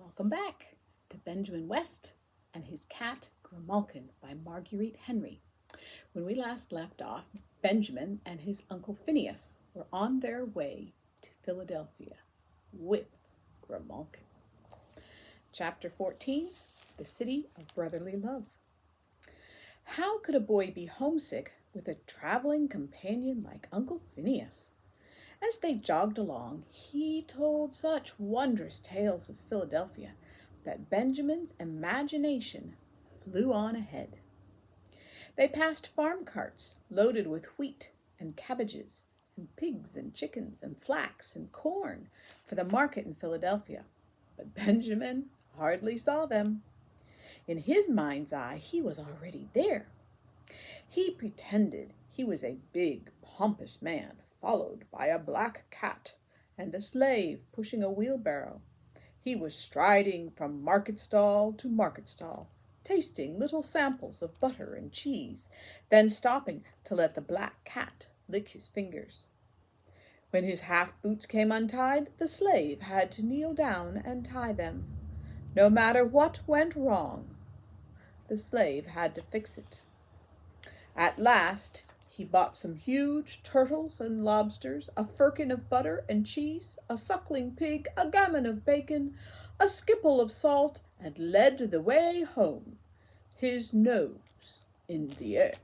Welcome back to Benjamin West and His Cat Grimalkin by Marguerite Henry. When we last left off, Benjamin and his Uncle Phineas were on their way to Philadelphia with Grimalkin. Chapter 14, The City of Brotherly Love. How could a boy be homesick with a traveling companion like Uncle Phineas? As they jogged along, he told such wondrous tales of Philadelphia that Benjamin's imagination flew on ahead. They passed farm carts loaded with wheat and cabbages and pigs and chickens and flax and corn for the market in Philadelphia, but Benjamin hardly saw them. In his mind's eye, he was already there. He pretended he was a big, pompous man, followed by a black cat and a slave pushing a wheelbarrow. He was striding from market stall to market stall, tasting little samples of butter and cheese, then stopping to let the black cat lick his fingers. When his half-boots came untied, the slave had to kneel down and tie them. No matter what went wrong, the slave had to fix it. At last, he bought some huge turtles and lobsters, a firkin of butter and cheese, a suckling pig, a gammon of bacon, a skipple of salt, and led the way home, his nose in the air.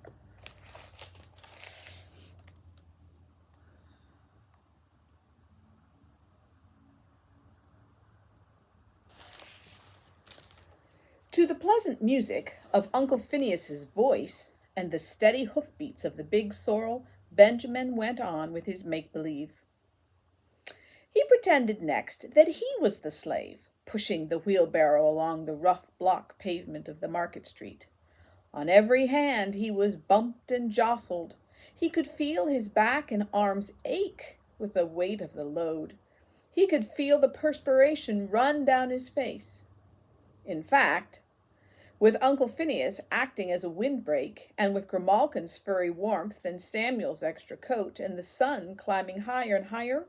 To the pleasant music of Uncle Phineas's voice and the steady hoofbeats of the big sorrel, Benjamin went on with his make-believe. He pretended next that he was the slave, pushing the wheelbarrow along the rough block pavement of the market street. On every hand he was bumped and jostled. He could feel his back and arms ache with the weight of the load. He could feel the perspiration run down his face. In fact, with Uncle Phineas acting as a windbreak, and with Grimalkin's furry warmth and Samuel's extra coat, and the sun climbing higher and higher,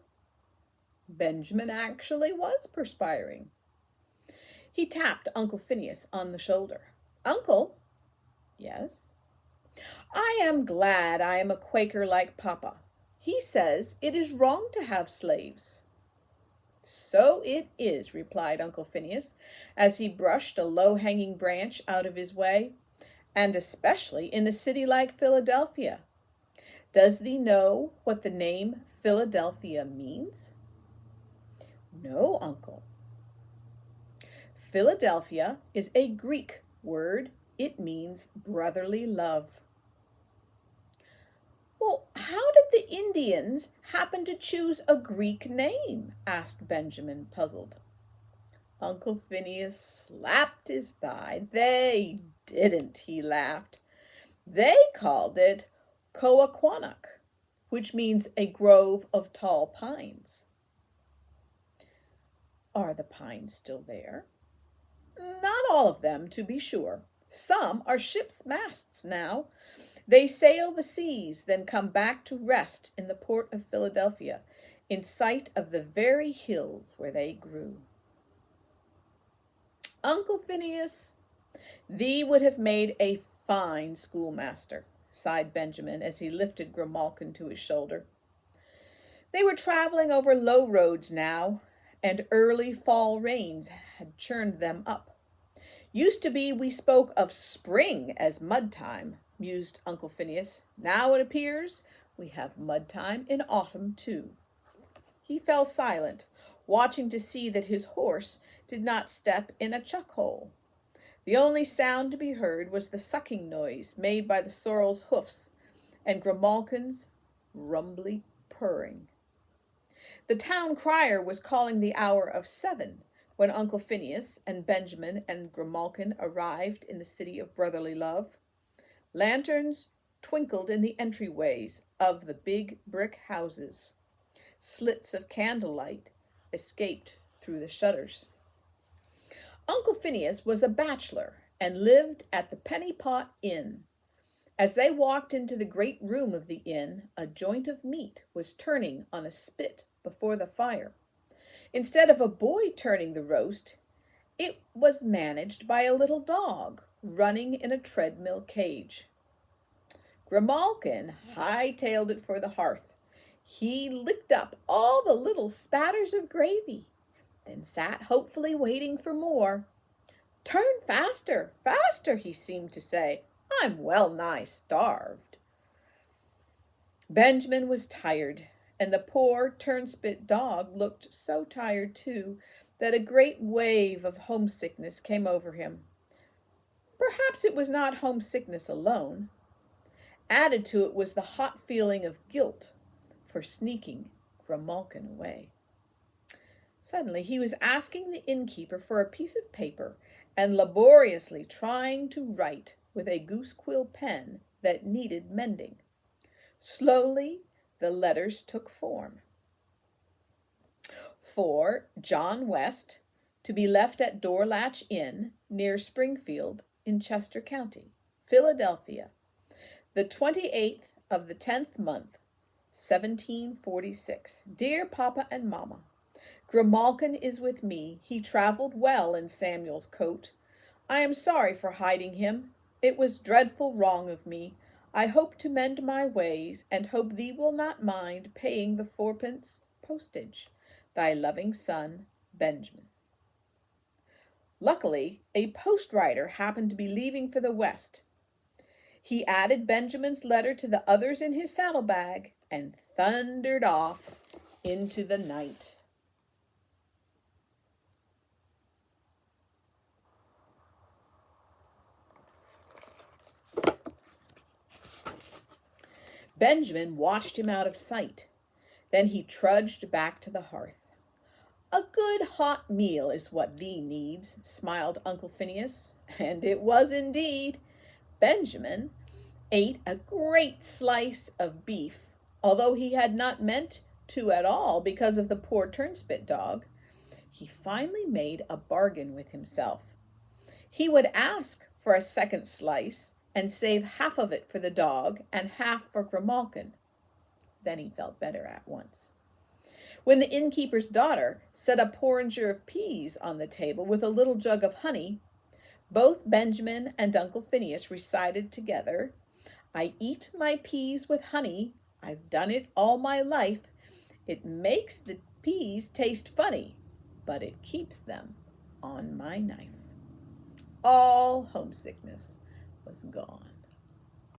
Benjamin actually was perspiring. He tapped Uncle Phineas on the shoulder. "Uncle." "Yes." "I am glad I am a Quaker like Papa. He says it is wrong to have slaves." "So it is," replied Uncle Phineas, as he brushed a low-hanging branch out of his way, "and especially in a city like Philadelphia. Does thee know what the name Philadelphia means?" "No, Uncle." Philadelphia is a Greek word. It means brotherly love. "Well, how did the Indians happen to choose a Greek name?" asked Benjamin, puzzled. Uncle Phineas slapped his thigh. "They didn't," he laughed. "They called it Coaquanock, which means a grove of tall pines." "Are the pines still there?" "Not all of them, to be sure. Some are ships' masts now. They sail the seas, then come back to rest in the port of Philadelphia, in sight of the very hills where they grew." "Uncle Phineas, thee would have made a fine schoolmaster," sighed Benjamin as he lifted Grimalkin to his shoulder. They were traveling over low roads now, and early fall rains had churned them up. "Used to be we spoke of spring as mud time," mused Uncle Phineas. "Now it appears we have mud time in autumn, too." He fell silent, watching to see that his horse did not step in a chuck-hole. The only sound to be heard was the sucking noise made by the sorrel's hoofs and Grimalkin's rumbly purring. The town crier was calling the hour of 7 when Uncle Phineas and Benjamin and Grimalkin arrived in the city of brotherly love. Lanterns twinkled in the entryways of the big brick houses. Slits of candlelight escaped through the shutters. Uncle Phineas was a bachelor and lived at the Penny Pot Inn. As they walked into the great room of the inn, a joint of meat was turning on a spit before the fire. Instead of a boy turning the roast, It was managed by a little dog running in a treadmill cage. Grimalkin hightailed it for the hearth. He licked up all the little spatters of gravy, then sat hopefully waiting for more. "Turn faster, faster," he seemed to say. "I'm well nigh starved." Benjamin was tired, and the poor turnspit dog looked so tired too that a great wave of homesickness came over him. Perhaps it was not homesickness alone. Added to it was the hot feeling of guilt for sneaking Grimalkin away. Suddenly he was asking the innkeeper for a piece of paper and laboriously trying to write with a goose-quill pen that needed mending. Slowly the letters took form. For John West, to be left at Door-Latch Inn, near Springfield, in Chester County, Philadelphia, the 28th of the 10th month, 1746. Dear Papa and Mamma, Grimalkin is with me. He traveled well in Samuel's coat. I am sorry for hiding him. It was dreadful wrong of me. I hope to mend my ways, and hope thee will not mind paying the 4d postage. Thy loving son, Benjamin. Luckily, a post-rider happened to be leaving for the West. He added Benjamin's letter to the others in his saddlebag and thundered off into the night. Benjamin watched him out of sight. Then he trudged back to the hearth. "A good hot meal is what thee needs," smiled Uncle Phineas. And it was indeed. Benjamin ate a great slice of beef, although he had not meant to at all because of the poor turnspit dog. He finally made a bargain with himself. He would ask for a second slice and save half of it for the dog and half for Grimalkin. Then he felt better at once. When the innkeeper's daughter set a porringer of peas on the table with a little jug of honey, both Benjamin and Uncle Phineas recited together, "I eat my peas with honey. I've done it all my life. It makes the peas taste funny, but it keeps them on my knife." All homesickness was gone.